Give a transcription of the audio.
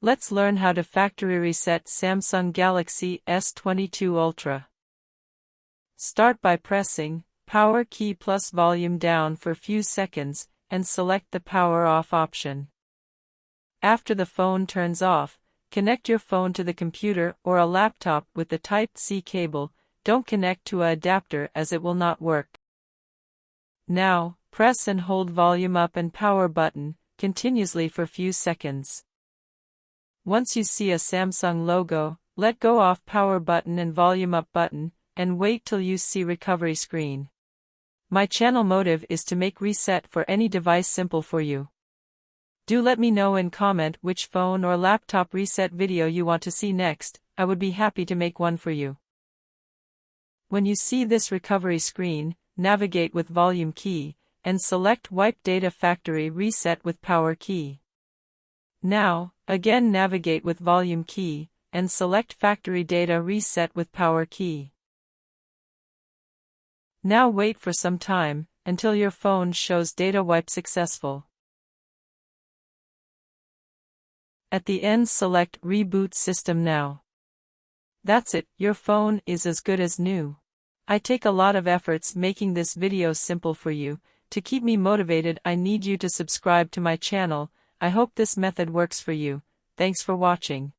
Let's learn how to factory reset Samsung Galaxy S22 Ultra. Start by pressing Power key plus volume down for a few seconds, and select the power off option. After the phone turns off, connect your phone to the computer or a laptop with the Type-C cable. Don't connect to an adapter as it will not work. Now, press and hold volume up and power button continuously for a few seconds. Once you see a Samsung logo, let go off power button and volume up button, and wait till you see recovery screen. My channel motive is to make reset for any device simple for you. Do let me know in comment which phone or laptop reset video you want to see next. I would be happy to make one for you. When you see this recovery screen, navigate with volume key, and select Wipe Data Factory Reset with power key. Now, again navigate with volume key, and select Factory Data Reset with power key. Now wait for some time, until your phone shows data wipe successful. At the end select Reboot System now. That's it, your phone is as good as new. I take a lot of efforts making this video simple for you. To keep me motivated I need you to subscribe to my channel. I hope this method works for you. Thanks for watching.